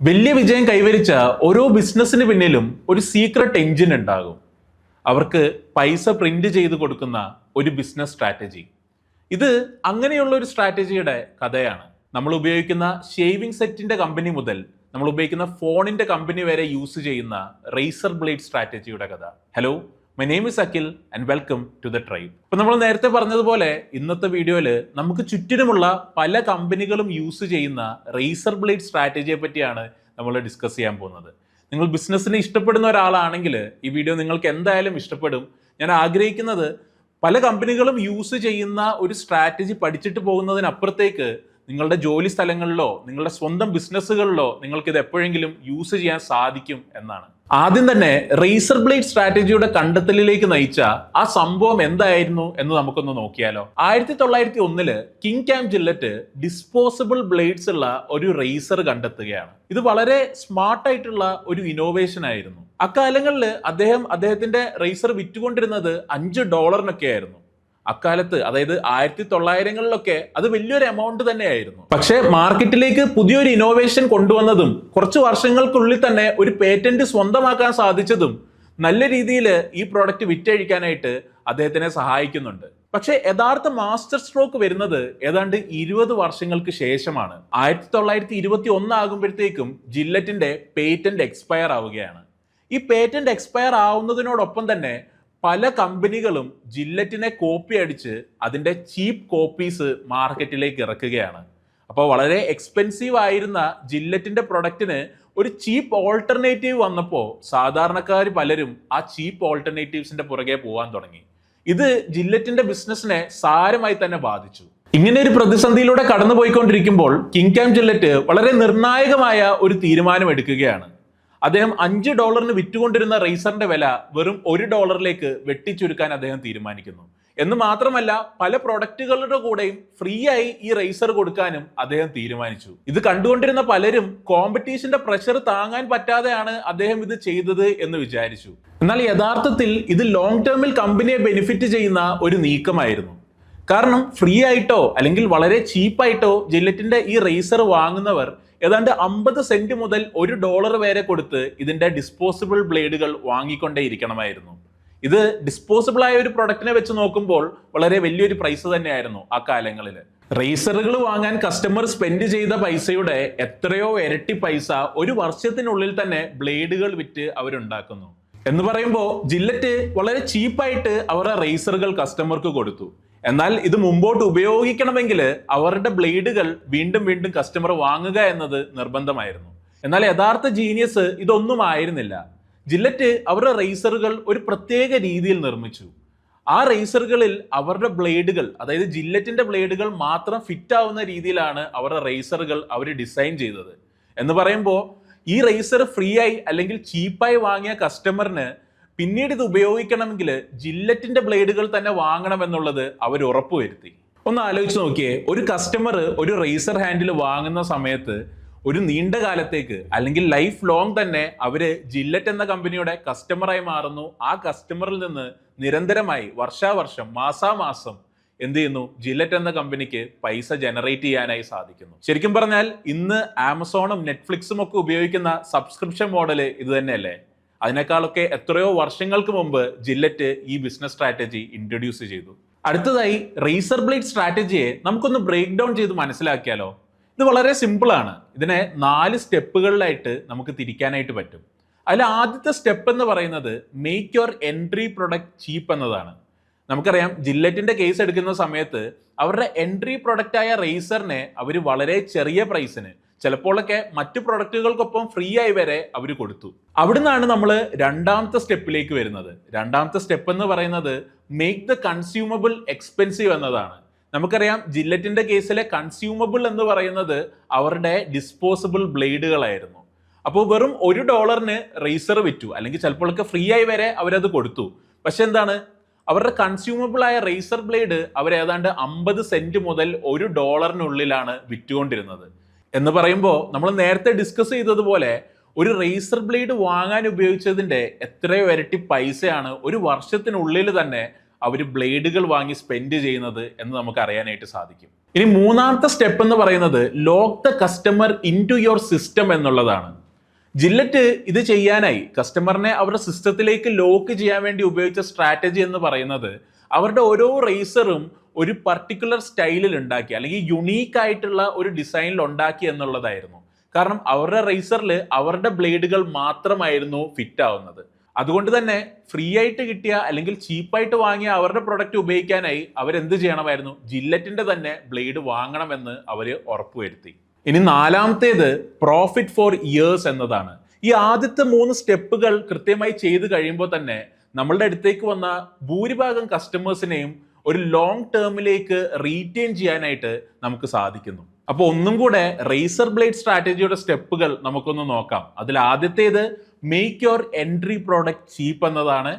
വലിയ വിജയം കൈവരിച്ച ഓരോ ബിസിനസ്സിന് പിന്നിലും ഒരു സീക്രട്ട് എഞ്ചിൻ ഉണ്ടാകും. അവർക്ക് പൈസ പ്രിന്റ് ചെയ്ത് കൊടുക്കുന്ന ഒരു ബിസിനസ് സ്ട്രാറ്റജി. ഇത് അങ്ങനെയുള്ള ഒരു സ്ട്രാറ്റജിയുടെ കഥയാണ്. നമ്മൾ ഉപയോഗിക്കുന്ന ഷേവിംഗ് സെറ്റിന്റെ കമ്പനി മുതൽ നമ്മൾ ഉപയോഗിക്കുന്ന ഫോണിന്റെ കമ്പനി വരെ യൂസ് ചെയ്യുന്ന റേസർ ബ്ലേഡ് സ്ട്രാറ്റജിയുടെ കഥ. Hello, my name is Akhil and welcome to the tribe. ഇപ്പൊ നമ്മൾ നേരത്തെ പറഞ്ഞതുപോലെ ഇന്നത്തെ വീഡിയോയിൽ നമുക്ക് ചുറ്റിനുമുള്ള പല കമ്പനികളും യൂസ് ചെയ്യുന്ന റേസർ ബ്ലേഡ് സ്ട്രാറ്റജിയെ പറ്റിയാണ് നമ്മൾ ഡിസ്കസ് ചെയ്യാൻ പോകുന്നത്. നിങ്ങൾ ബിസിനസ്സിനെ ഇഷ്ടപ്പെടുന്ന ഒരാളാണെങ്കിൽ ഈ വീഡിയോ നിങ്ങൾക്ക് എന്തായാലും ഇഷ്ടപ്പെടും. ഞാൻ ആഗ്രഹിക്കുന്നത് പല കമ്പനികളും യൂസ് ചെയ്യുന്ന ഒരു സ്ട്രാറ്റജി പഠിച്ചിട്ട് പോകുന്നതിനപ്പുറത്തേക്ക് നിങ്ങളുടെ ജോലി സ്ഥലങ്ങളിലോ നിങ്ങളുടെ സ്വന്തം ബിസിനസ്സുകളിലോ നിങ്ങൾക്ക് ഇത് എപ്പോഴെങ്കിലും യൂസ് ചെയ്യാൻ സാധിക്കും എന്നാണ്. ആദ്യം തന്നെ റേസർ ബ്ലേഡ് സ്ട്രാറ്റജിയുടെ കണ്ടെത്തലിലേക്ക് നയിച്ച ആ സംഭവം എന്തായിരുന്നു എന്ന് നമുക്കൊന്ന് നോക്കിയാലോ. 1901 king cam Gillette disposable blades ഉള്ള ഒരു റേസർ കണ്ടെത്തുകയാണ്. ഇത് വളരെ സ്മാർട്ടായിട്ടുള്ള ഒരു ഇന്നോവേഷൻ ആയിരുന്നു. അക്കാലങ്ങളിൽ അദ്ദേഹത്തിന്റെ റേസർ വിറ്റുകൊണ്ടിരുന്നത് $5 ആയിരുന്നു. അക്കാലത്ത്, അതായത് 1900-കളിലൊക്കെ അത് വലിയൊരു എമൗണ്ട് തന്നെയായിരുന്നു. പക്ഷേ മാർക്കറ്റിലേക്ക് പുതിയൊരു ഇന്നോവേഷൻ കൊണ്ടുവന്നതും കുറച്ച് വർഷങ്ങൾക്കുള്ളിൽ തന്നെ ഒരു പേറ്റന്റ് സ്വന്തമാക്കാൻ സാധിച്ചതും നല്ല രീതിയിൽ ഈ പ്രോഡക്റ്റ് വിറ്റഴിക്കാനായിട്ട് അദ്ദേഹത്തിനെ സഹായിക്കുന്നുണ്ട്. പക്ഷേ യഥാർത്ഥ മാസ്റ്റർ സ്ട്രോക്ക് വരുന്നത് ഏതാണ്ട് 20 വർഷങ്ങൾക്ക് ശേഷമാണ്. 1921 ആകുമ്പോഴത്തേക്കും ജില്ലറ്റിന്റെ പേറ്റന്റ് എക്സ്പയർ ആവുകയാണ്. ഈ പേറ്റന്റ് എക്സ്പയർ ആവുന്നതിനോടൊപ്പം തന്നെ പല കമ്പനികളും ജില്ലറ്റിനെ കോപ്പി അടിച്ച് അതിൻ്റെ ചീപ്പ് കോപ്പീസ് മാർക്കറ്റിലേക്ക് ഇറക്കുകയാണ്. അപ്പോൾ വളരെ എക്സ്പെൻസീവ് ആയിരുന്ന ജില്ലറ്റിന്റെ പ്രൊഡക്റ്റിന് ഒരു ചീപ്പ് ഓൾട്ടർനേറ്റീവ് വന്നപ്പോൾ സാധാരണക്കാർ പലരും ആ ചീപ്പ് ഓൾട്ടർനേറ്റീവ്സിന്റെ പുറകെ പോകാൻ തുടങ്ങി. ഇത് ജില്ലറ്റിന്റെ ബിസിനസ്സിനെ സാരമായി തന്നെ ബാധിച്ചു. ഇങ്ങനെ ഒരു പ്രതിസന്ധിയിലൂടെ കടന്നുപോയിക്കൊണ്ടിരിക്കുമ്പോൾ കിങ് ക്യാം ജില്ലറ്റ് വളരെ നിർണായകമായ ഒരു തീരുമാനം എടുക്കുകയാണ്. അദ്ദേഹം $5 വിറ്റുകൊണ്ടിരുന്ന റേസറിന്റെ വില വെറും $1 വെട്ടിച്ചുരുക്കാൻ അദ്ദേഹം തീരുമാനിക്കുന്നു. എന്ന് മാത്രമല്ല, പല പ്രൊഡക്റ്റുകളുടെ കൂടെയും ഫ്രീ ആയി ഈ റേസർ കൊടുക്കാനും അദ്ദേഹം തീരുമാനിച്ചു. ഇത് കണ്ടുകൊണ്ടിരുന്ന പലരും കോമ്പറ്റീഷന്റെ പ്രഷർ താങ്ങാൻ പറ്റാതെയാണ് അദ്ദേഹം ഇത് ചെയ്തത് എന്ന് വിചാരിച്ചു. എന്നാൽ യഥാർത്ഥത്തിൽ ഇത് ലോങ് ടേമിൽ കമ്പനിയെ ബെനിഫിറ്റ് ചെയ്യുന്ന ഒരു നീക്കമായിരുന്നു. കാരണം ഫ്രീ ആയിട്ടോ അല്ലെങ്കിൽ വളരെ ചീപ്പായിട്ടോ ജില്ലറ്റിന്റെ ഈ റേസർ വാങ്ങുന്നവർ ഏതാണ്ട് 50 സെന്റ് മുതൽ $1 വരെ കൊടുത്ത് ഇതിന്റെ ഡിസ്പോസിബിൾ ബ്ലേഡുകൾ വാങ്ങിക്കൊണ്ടേയിരിക്കണമായിരുന്നു. ഇത് ഡിസ്പോസിബിൾ ആയ ഒരു പ്രൊഡക്റ്റിനെ വെച്ച് നോക്കുമ്പോൾ വളരെ വലിയൊരു പ്രൈസ് തന്നെയായിരുന്നു ആ കാലങ്ങളിൽ. റേസറുകൾ വാങ്ങാൻ കസ്റ്റമർ സ്പെൻഡ് ചെയ്ത പൈസയുടെ എത്രയോ ഇരട്ടി പൈസ ഒരു വർഷത്തിനുള്ളിൽ തന്നെ ബ്ലേഡുകൾ വിറ്റ് അവരുണ്ടാക്കുന്നു. എന്ന് പറയുമ്പോൾ ജില്ലറ്റ് വളരെ ചീപ്പായിട്ട് അവരുടെ റേസറുകൾ കസ്റ്റമർക്ക് കൊടുത്തു. എന്നാൽ ഇത് മുമ്പോട്ട് ഉപയോഗിക്കണമെങ്കിൽ അവരുടെ ബ്ലേഡുകൾ വീണ്ടും വീണ്ടും കസ്റ്റമർ വാങ്ങുക എന്നത് നിർബന്ധമായിരുന്നു. എന്നാൽ യഥാർത്ഥ ജീനിയസ് ഇതൊന്നും ആയിരുന്നില്ല. ജില്ലറ്റ് അവരുടെ റേസറുകൾ ഒരു പ്രത്യേക രീതിയിൽ നിർമ്മിച്ചു. ആ റേസറുകളിൽ അവരുടെ ബ്ലേഡുകൾ, അതായത് ജില്ലറ്റിന്റെ ബ്ലേഡുകൾ മാത്രം ഫിറ്റ് ആവുന്ന രീതിയിലാണ് അവരുടെ റേസറുകൾ അവർ ഡിസൈൻ ചെയ്തത്. എന്ന് പറയുമ്പോൾ ഈ റേസർ ഫ്രീ ആയി അല്ലെങ്കിൽ ചീപ്പായി വാങ്ങിയ കസ്റ്റമറിന് പിന്നീട് ഇത് ഉപയോഗിക്കണമെങ്കിൽ ജില്ലറ്റിന്റെ ബ്ലേഡുകൾ തന്നെ വാങ്ങണമെന്നുള്ളത് അവർ ഉറപ്പുവരുത്തി. ഒന്ന് ആലോചിച്ച് നോക്കിയേ, ഒരു കസ്റ്റമർ ഒരു റേസർ ഹാൻഡിൽ വാങ്ങുന്ന സമയത്ത് ഒരു നീണ്ട കാലത്തേക്ക് അല്ലെങ്കിൽ ലൈഫ് ലോങ് തന്നെ അവര് ജില്ലറ്റ് എന്ന കമ്പനിയുടെ കസ്റ്റമറായി മാറുന്നു. ആ കസ്റ്റമറിൽ നിന്ന് നിരന്തരമായി വർഷാവർഷം മാസാമാസം എന്ത് ചെയ്യുന്നു, ജില്ലറ്റ് എന്ന കമ്പനിക്ക് പൈസ ജനറേറ്റ് ചെയ്യാനായി സാധിക്കുന്നു. ശരിക്കും പറഞ്ഞാൽ ഇന്ന് ആമസോണും നെറ്റ്ഫ്ലിക്സും ഒക്കെ ഉപയോഗിക്കുന്ന സബ്സ്ക്രിപ്ഷൻ മോഡല് ഇത് തന്നെയല്ലേ? അതിനേക്കാളൊക്കെ എത്രയോ വർഷങ്ങൾക്ക് മുമ്പ് ജില്ലറ്റ് ഈ ബിസിനസ് സ്ട്രാറ്റജി ഇൻട്രൊഡ്യൂസ് ചെയ്തു. അടുത്തതായി റേസർ ബ്ലേഡ് സ്ട്രാറ്റജിയെ നമുക്കൊന്ന് ബ്രേക്ക് ഡൗൺ ചെയ്ത് മനസ്സിലാക്കിയാലോ. ഇത് വളരെ സിമ്പിൾ ആണ്. ഇതിനെ 4 സ്റ്റെപ്പുകളിലായിട്ട് നമുക്ക് തിരിക്കാനായിട്ട് പറ്റും. അതിൽ ആദ്യത്തെ സ്റ്റെപ്പ് എന്ന് പറയുന്നത് മേക്ക് യുവർ എൻട്രി പ്രൊഡക്റ്റ് ചീപ്പ് എന്നതാണ്. നമുക്കറിയാം, ജില്ലറ്റിന്റെ കേസ് എടുക്കുന്ന സമയത്ത് അവരുടെ എൻട്രി പ്രൊഡക്റ്റ് ആയ റേസറിനെ അവർ വളരെ ചെറിയ പ്രൈസിന്, ചിലപ്പോഴൊക്കെ മറ്റു പ്രൊഡക്റ്റുകൾക്കൊപ്പം ഫ്രീ ആയി വരെ അവർ കൊടുത്തു. അവിടുന്നാണ് നമ്മൾ രണ്ടാമത്തെ സ്റ്റെപ്പിലേക്ക് വരുന്നത്. രണ്ടാമത്തെ സ്റ്റെപ്പ് എന്ന് പറയുന്നത് മേക്ക് ദ കൺസ്യൂമബിൾ എക്സ്പെൻസീവ് എന്നതാണ്. നമുക്കറിയാം, ജില്ലറ്റിന്റെ കേസിലെ കൺസ്യൂമബിൾ എന്ന് പറയുന്നത് അവരുടെ ഡിസ്പോസിബിൾ ബ്ലേഡുകളായിരുന്നു. അപ്പോൾ വെറും $1 റേസർ വിറ്റു, അല്ലെങ്കിൽ ചിലപ്പോഴൊക്കെ ഫ്രീ ആയി വരെ അവരത് കൊടുത്തു. പക്ഷെ എന്താണ്, അവരുടെ കൺസ്യൂമബിൾ ആയ റേസർ ബ്ലേഡ് അവർ ഏതാണ്ട് 50 സെന്റ് മുതൽ $1 വിറ്റുകൊണ്ടിരുന്നത്. എന്ന് പറയുമ്പോൾ നമ്മൾ നേരത്തെ ഡിസ്കസ് ചെയ്തതുപോലെ ഒരു റേസർ ബ്ലേഡ് വാങ്ങാൻ ഉപയോഗിച്ചതിന്റെ എത്രയോ ഇരട്ടി പൈസയാണ് ഒരു വർഷത്തിനുള്ളിൽ തന്നെ അവർ ബ്ലേഡുകൾ വാങ്ങി സ്പെൻഡ് ചെയ്യുന്നത് എന്ന് നമുക്ക് അറിയാനായിട്ട് സാധിക്കും. ഇനി മൂന്നാമത്തെ സ്റ്റെപ്പ് എന്ന് പറയുന്നത് lock the customer in to your system എന്നുള്ളതാണ്. ജില്ലറ്റ് ഇത് ചെയ്യാനായി കസ്റ്റമറിനെ അവരുടെ സിസ്റ്റത്തിലേക്ക് ലോക്ക് ചെയ്യാൻ വേണ്ടി ഉപയോഗിച്ച സ്ട്രാറ്റജി എന്ന് പറയുന്നത് അവരുടെ ഓരോ റേസറും ഒരു പർട്ടിക്കുലർ സ്റ്റൈലിൽ ഉണ്ടാക്കി അല്ലെങ്കിൽ യുണീക്ക് ആയിട്ടുള്ള ഒരു ഡിസൈനിൽ ഉണ്ടാക്കി എന്നുള്ളതായിരുന്നു. കാരണം അവരുടെ റേസറിൽ അവരുടെ ബ്ലേഡുകൾ മാത്രമായിരുന്നു ഫിറ്റ് ആവുന്നത്. അതുകൊണ്ട് തന്നെ ഫ്രീ ആയിട്ട് കിട്ടിയ അല്ലെങ്കിൽ ചീപ്പായിട്ട് വാങ്ങിയ അവരുടെ പ്രൊഡക്റ്റ് ഉപയോഗിക്കാനായി അവരെന്ത് ചെയ്യണമായിരുന്നു, ജില്ലറ്റിന്റെ തന്നെ ബ്ലേഡ് വാങ്ങണമെന്ന് അവർ ഉറപ്പുവരുത്തി. ഇനി നാലാമത്തേത് പ്രോഫിറ്റ് ഫോർ ഇയേഴ്സ് എന്നതാണ്. ഈ ആദ്യത്തെ 3 സ്റ്റെപ്പുകൾ കൃത്യമായി ചെയ്ത് കഴിയുമ്പോൾ തന്നെ നമ്മളുടെ അടുത്തേക്ക് വന്ന ഭൂരിഭാഗം കസ്റ്റമേഴ്സിനെയും ഒരു ലോങ് ടേമിലേക്ക് റീറ്റെയിൻ ചെയ്യാനായിട്ട് നമുക്ക് സാധിക്കുന്നു. അപ്പോൾ ഒന്നും കൂടെ റേസർ ബ്ലേഡ് സ്ട്രാറ്റജിയുടെ സ്റ്റെപ്പുകൾ നമുക്കൊന്ന് നോക്കാം. അതിൽ ആദ്യത്തേത് make your entry product cheap എന്നതാണ്.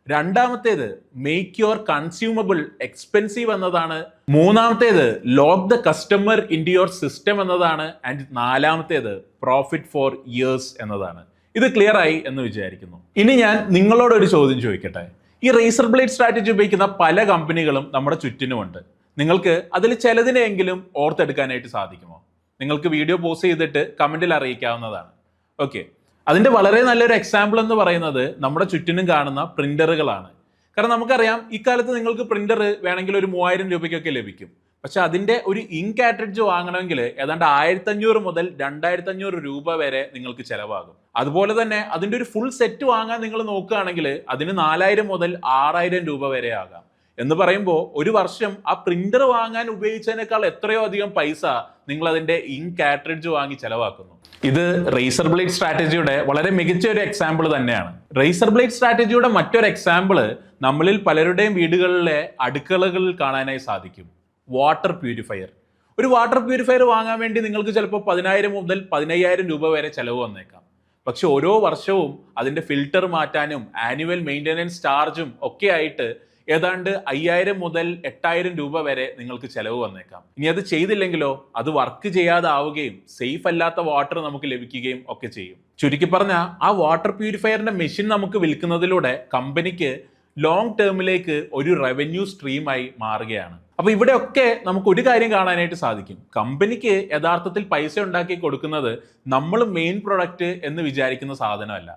രണ്ടാമത്തേത് മേക്ക് യുവർ കൺസ്യൂമബിൾ എക്സ്പെൻസീവ് എന്നതാണ്. മൂന്നാമത്തേത് lock the customer in to your system എന്നതാണ്. ആൻഡ് നാലാമത്തേത് പ്രോഫിറ്റ് ഫോർ ഇയേഴ്സ് എന്നതാണ്. ഇത് ക്ലിയർ ആയി എന്ന് വിചാരിക്കുന്നു. ഇനി ഞാൻ നിങ്ങളോടൊരു ചോദ്യം ചോദിക്കട്ടെ. ഈ റേസർ ബ്ലേഡ് സ്ട്രാറ്റജി ഉപയോഗിക്കുന്ന പല കമ്പനികളും നമ്മുടെ ചുറ്റിനുമുണ്ട്. നിങ്ങൾക്ക് അതിൽ ചിലതിനെങ്കിലും ഓർത്തെടുക്കാനായിട്ട് സാധിക്കുമോ? നിങ്ങൾക്ക് വീഡിയോ പോസ്റ്റ് ചെയ്തിട്ട് കമന്റിൽ അറിയിക്കാവുന്നതാണ്. ഓക്കെ, അതിന്റെ വളരെ നല്ലൊരു എക്സാമ്പിൾ എന്ന് പറയുന്നത് നമ്മുടെ ചുറ്റിനും കാണുന്ന പ്രിന്ററുകളാണ്. കാരണം നമുക്കറിയാം ഇക്കാലത്ത് നിങ്ങൾക്ക് പ്രിന്റർ വേണമെങ്കിൽ ഒരു 3000 രൂപയ്ക്കൊക്കെ ലഭിക്കും. പക്ഷെ അതിന്റെ ഒരു ഇങ്ക് കാർട്രിഡ്ജ് വാങ്ങണമെങ്കിൽ ഏതാണ്ട് 1500 മുതൽ 2500 രൂപ വരെ നിങ്ങൾക്ക് ചെലവാകും. അതുപോലെ തന്നെ അതിന്റെ ഒരു ഫുൾ സെറ്റ് വാങ്ങാൻ നിങ്ങൾ നോക്കുകയാണെങ്കിൽ അതിന് 4000 മുതൽ 6000 രൂപ വരെ ആകാം. എന്ന് പറയുമ്പോൾ ഒരു വർഷം ആ പ്രിന്റർ വാങ്ങാൻ ഉപയോഗിച്ചതിനേക്കാൾ എത്രയോ അധികം പൈസ നിങ്ങൾ അതിന്റെ ഇങ്ക് കാർട്രിഡ്ജ് വാങ്ങി ചെലവാക്കുന്നു. ഇത് റേസർ ബ്ലേഡ് സ്ട്രാറ്റജിയുടെ വളരെ മികച്ച ഒരു എക്സാമ്പിൾ തന്നെയാണ്. റേസർ ബ്ലേഡ് സ്ട്രാറ്റജിയുടെ മറ്റൊരു എക്സാമ്പിൾ നമ്മളിൽ പലരുടെയും വീടുകളിലെ അടുക്കളകളിൽ കാണാനായി സാധിക്കും. Water purifier. ഒരു വാട്ടർ പ്യൂരിഫയർ വാങ്ങാൻ വേണ്ടി നിങ്ങൾക്ക് ചിലപ്പോൾ 10,000 മുതൽ 15,000 രൂപ വരെ ചെലവ് വന്നേക്കാം. പക്ഷെ ഓരോ വർഷവും അതിന്റെ ഫിൽട്ടർ മാറ്റാനും ആനുവൽ മെയിൻ്റെനൻസ് ചാർജും ഒക്കെ ആയിട്ട് ഏതാണ്ട് 5000 മുതൽ 8000 രൂപ വരെ നിങ്ങൾക്ക് ചെലവ് വന്നേക്കാം. ഇനി അത് ചെയ്തില്ലെങ്കിലോ അത് വർക്ക് ചെയ്യാതാവുകയും സേഫ് അല്ലാത്ത വാട്ടർ നമുക്ക് ലഭിക്കുകയും ഒക്കെ ചെയ്യും. ചുരുക്കി പറഞ്ഞാൽ ആ വാട്ടർ പ്യൂരിഫയറിന്റെ മെഷീൻ നമുക്ക് വിൽക്കുന്നതിലൂടെ കമ്പനിക്ക് ലോങ് ടേമിലേക്ക് ഒരു റവന്യൂ സ്ട്രീമായി മാറുകയാണ്. അപ്പൊ ഇവിടെയൊക്കെ നമുക്ക് ഒരു കാര്യം കാണാനായിട്ട് സാധിക്കും. കമ്പനിക്ക് യഥാർത്ഥത്തിൽ പൈസ ഉണ്ടാക്കി കൊടുക്കുന്നത് നമ്മൾ മെയിൻ പ്രൊഡക്റ്റ് എന്ന് വിചാരിക്കുന്ന സാധനമല്ല.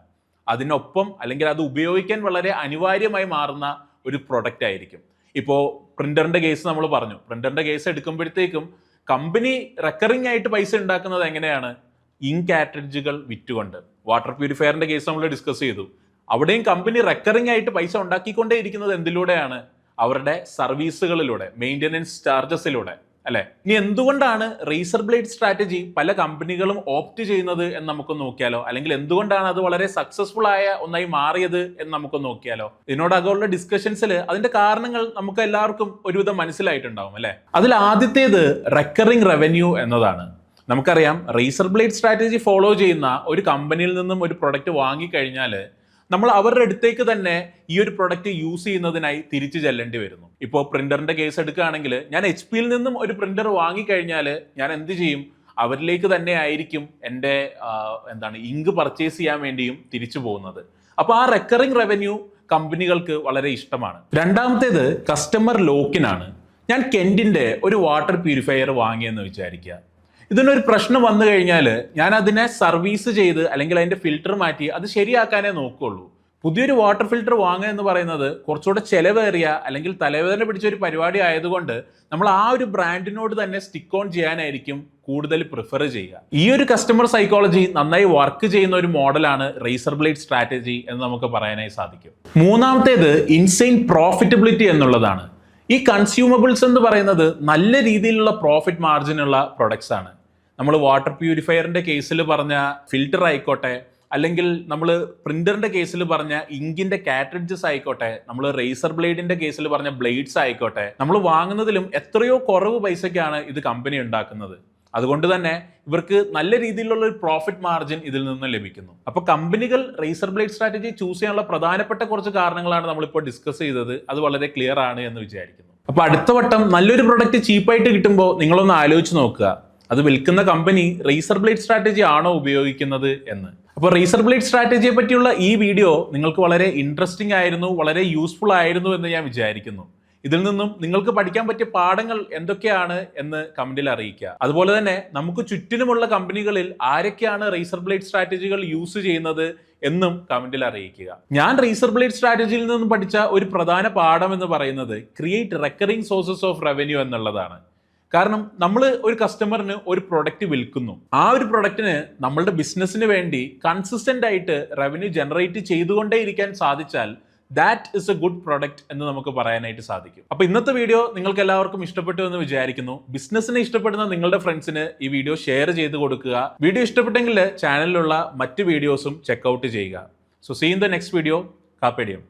അതിനൊപ്പം അല്ലെങ്കിൽ അത് ഉപയോഗിക്കാൻ വളരെ അനിവാര്യമായി മാറുന്ന ഒരു പ്രൊഡക്റ്റ് ആയിരിക്കും. ഇപ്പോൾ പ്രിന്ററിന്റെ കേസ് നമ്മൾ പറഞ്ഞു. പ്രിന്ററിന്റെ കേസ് എടുക്കുമ്പോഴത്തേക്കും കമ്പനി റെക്കറിംഗ് ആയിട്ട് പൈസ ഉണ്ടാക്കുന്നത് എങ്ങനെയാണ്? ഇങ്ക് കാർട്രിഡ്ജുകൾ വിറ്റുകൊണ്ട്. വാട്ടർ പ്യൂരിഫയറിന്റെ കേസ് നമ്മൾ ഡിസ്കസ് ചെയ്തു. അവിടെയും കമ്പനി റെക്കറിംഗ് ആയിട്ട് പൈസ ഉണ്ടാക്കിക്കൊണ്ടേ ഇരിക്കുന്നത് എന്തിലൂടെയാണ്? അവരുടെ സർവീസുകളിലൂടെ, മെയിൻ്റെനൻസ് ചാർജസിലൂടെ, അല്ലെ? ഇനി എന്തുകൊണ്ടാണ് റേസർ ബ്ലേഡ് സ്ട്രാറ്റജി പല കമ്പനികളും ഓപ്റ്റ് ചെയ്യുന്നത് എന്ന് നമുക്ക് നോക്കിയാലോ? അല്ലെങ്കിൽ എന്തുകൊണ്ടാണ് അത് വളരെ സക്സസ്ഫുൾ ആയ ഒന്നായി മാറിയത് എന്ന് നമുക്ക് നോക്കിയാലോ? ഇതിനോടകമുള്ള ഡിസ്കഷൻസിൽ അതിന്റെ കാരണങ്ങൾ നമുക്ക് എല്ലാവർക്കും ഒരുവിധം മനസ്സിലായിട്ടുണ്ടാവും, അല്ലെ? അതിൽ ആദ്യത്തേത് റെക്കറിംഗ് റവന്യൂ എന്നതാണ്. നമുക്കറിയാം റേസർ ബ്ലേഡ് സ്ട്രാറ്റജി ഫോളോ ചെയ്യുന്ന ഒരു കമ്പനിയിൽ നിന്നും ഒരു പ്രൊഡക്റ്റ് വാങ്ങിക്കഴിഞ്ഞാൽ നമ്മൾ അവരുടെ അടുത്തേക്ക് തന്നെ ഈ ഒരു പ്രൊഡക്റ്റ് യൂസ് ചെയ്യുന്നതിനായി തിരിച്ചു ചെല്ലേണ്ടി വരുന്നു. ഇപ്പോൾ പ്രിന്ററിന്റെ കേസ് എടുക്കുകയാണെങ്കിൽ ഞാൻ HP-യിൽ നിന്നും ഒരു പ്രിന്റർ വാങ്ങിക്കഴിഞ്ഞാൽ ഞാൻ എന്ത് ചെയ്യും? അവരിലേക്ക് തന്നെ ആയിരിക്കും എൻ്റെ ഇങ്ക് പർച്ചേസ് ചെയ്യാൻ വേണ്ടിയും തിരിച്ചു പോകുന്നത്. അപ്പോൾ ആ റെക്കറിംഗ് റവന്യൂ കമ്പനികൾക്ക് വളരെ ഇഷ്ടമാണ്. രണ്ടാമത്തേത് കസ്റ്റമർ ലോക്കിനാണ്. ഞാൻ കെന്റിന്റെ ഒരു വാട്ടർ പ്യൂരിഫയർ വാങ്ങിയെന്ന് വിചാരിക്കുക. ഇതിനൊരു പ്രശ്നം വന്നു കഴിഞ്ഞാൽ ഞാൻ അതിനെ സർവീസ് ചെയ്ത് അല്ലെങ്കിൽ അതിന്റെ ഫിൽട്ടർ മാറ്റി അത് ശരിയാക്കാനേ നോക്കുള്ളൂ. പുതിയൊരു വാട്ടർ ഫിൽട്ടർ വാങ്ങുക എന്ന് പറയുന്നത് കുറച്ചുകൂടെ ചെലവേറിയ അല്ലെങ്കിൽ തലവേദന പിടിച്ച ഒരു പരിപാടി ആയതുകൊണ്ട് നമ്മൾ ആ ഒരു ബ്രാൻഡിനോട് തന്നെ സ്റ്റിക്ക് ഓൺ ചെയ്യാനായിരിക്കും കൂടുതൽ പ്രിഫർ ചെയ്യുക. ഈ ഒരു കസ്റ്റമർ സൈക്കോളജി നന്നായി വർക്ക് ചെയ്യുന്ന ഒരു മോഡലാണ് റേസർ ബ്ലേഡ് സ്ട്രാറ്റജി എന്ന് നമുക്ക് പറയാനായി സാധിക്കും. മൂന്നാമത്തേത് ഇൻസെയിൻ പ്രോഫിറ്റബിലിറ്റി എന്നുള്ളതാണ്. ഈ കൺസ്യൂമബിൾസ് എന്ന് പറയുന്നത് നല്ല രീതിയിലുള്ള പ്രോഫിറ്റ് മാർജിനുള്ള പ്രൊഡക്ട്സ് ആണ്. നമ്മൾ വാട്ടർ പ്യൂരിഫയറിന്റെ കേസിൽ പറഞ്ഞ ഫിൽട്ടർ ആയിക്കോട്ടെ, അല്ലെങ്കിൽ നമ്മൾ പ്രിന്ററിന്റെ കേസിൽ പറഞ്ഞ ഇങ്കിന്റെ കാർട്രിഡ്ജസ് ആയിക്കോട്ടെ, നമ്മൾ റേസർ ബ്ലേഡിന്റെ കേസിൽ പറഞ്ഞ ബ്ലേഡ്സ് ആയിക്കോട്ടെ, നമ്മൾ വാങ്ങുന്നതിലും എത്രയോ കുറവ് പൈസയ്ക്കാണ് ഇത് കമ്പനി ഉണ്ടാക്കുന്നത്. അതുകൊണ്ട് തന്നെ ഇവർക്ക് നല്ല രീതിയിലുള്ള ഒരു പ്രോഫിറ്റ് മാർജിൻ ഇതിൽ നിന്ന് ലഭിക്കുന്നു. അപ്പോൾ കമ്പനികൾ റേസർ ബ്ലേഡ് സ്ട്രാറ്റജി ചൂസ് ചെയ്യാനുള്ള പ്രധാനപ്പെട്ട കുറച്ച് കാരണങ്ങളാണ് നമ്മളിപ്പോൾ ഡിസ്കസ് ചെയ്തത്. അത് വളരെ ക്ലിയർ ആണ് എന്ന് വിചാരിക്കുന്നു. അപ്പോൾ അടുത്ത വട്ടം നല്ലൊരു പ്രൊഡക്റ്റ് ചീപ്പായിട്ട് കിട്ടുമ്പോൾ നിങ്ങളൊന്ന് ആലോചിച്ച് നോക്കുക, അത് വിൽക്കുന്ന കമ്പനി റേസർ ബ്ലേഡ് സ്ട്രാറ്റജി ആണോ ഉപയോഗിക്കുന്നത് എന്ന്. അപ്പോൾ റേസർ ബ്ലേഡ് സ്ട്രാറ്റജിയെ പറ്റിയുള്ള ഈ വീഡിയോ നിങ്ങൾക്ക് വളരെ ഇൻട്രസ്റ്റിംഗ് ആയിരുന്നു, വളരെ യൂസ്ഫുൾ ആയിരുന്നു എന്ന് ഞാൻ വിചാരിക്കുന്നു. ഇതിൽ നിന്നും നിങ്ങൾക്ക് പഠിക്കാൻ പറ്റിയ പാഠങ്ങൾ എന്തൊക്കെയാണ് എന്ന് കമന്റിൽ അറിയിക്കുക. അതുപോലെ തന്നെ നമുക്ക് ചുറ്റിനുമുള്ള കമ്പനികളിൽ ആരൊക്കെയാണ് റേസർ ബ്ലേഡ് സ്ട്രാറ്റജികൾ യൂസ് ചെയ്യുന്നത് എന്നും കമന്റിൽ അറിയിക്കുക. ഞാൻ റേസർ ബ്ലേഡ് സ്ട്രാറ്റജിയിൽ നിന്നും പഠിച്ച ഒരു പ്രധാന പാഠം എന്ന് പറയുന്നത് create recurring sources of revenue എന്നുള്ളതാണ്. കാരണം നമ്മൾ ഒരു കസ്റ്റമറിന് ഒരു പ്രൊഡക്റ്റ് വിൽക്കുന്നു, ആ ഒരു പ്രൊഡക്റ്റിന് നമ്മളുടെ ബിസിനസ്സിന് വേണ്ടി കൺസിസ്റ്റന്റ് ആയിട്ട് റവന്യൂ ജനറേറ്റ് ചെയ്തുകൊണ്ടേയിരിക്കാൻ സാധിച്ചാൽ that is A good product എന്ന് നമുക്ക് പറയാനായിട്ട് സാധിക്കും. അപ്പോൾ ഇന്നത്തെ വീഡിയോ നിങ്ങൾക്ക് എല്ലാവർക്കും ഇഷ്ടപ്പെട്ടു എന്ന് വിചാരിക്കുന്നു. ബിസിനസ്സിനെ ഇഷ്ടപ്പെടുന്ന നിങ്ങളുടെ ഫ്രണ്ട്സിന് ഈ വീഡിയോ ഷെയർ ചെയ്ത് കൊടുക്കുക. വീഡിയോ ഇഷ്ടപ്പെട്ടെങ്കിൽ ചാനലിലുള്ള മറ്റ് വീഡിയോസും ചെക്കൗട്ട് ചെയ്യുക. So see in the next video. കാപ്പേഡിയം.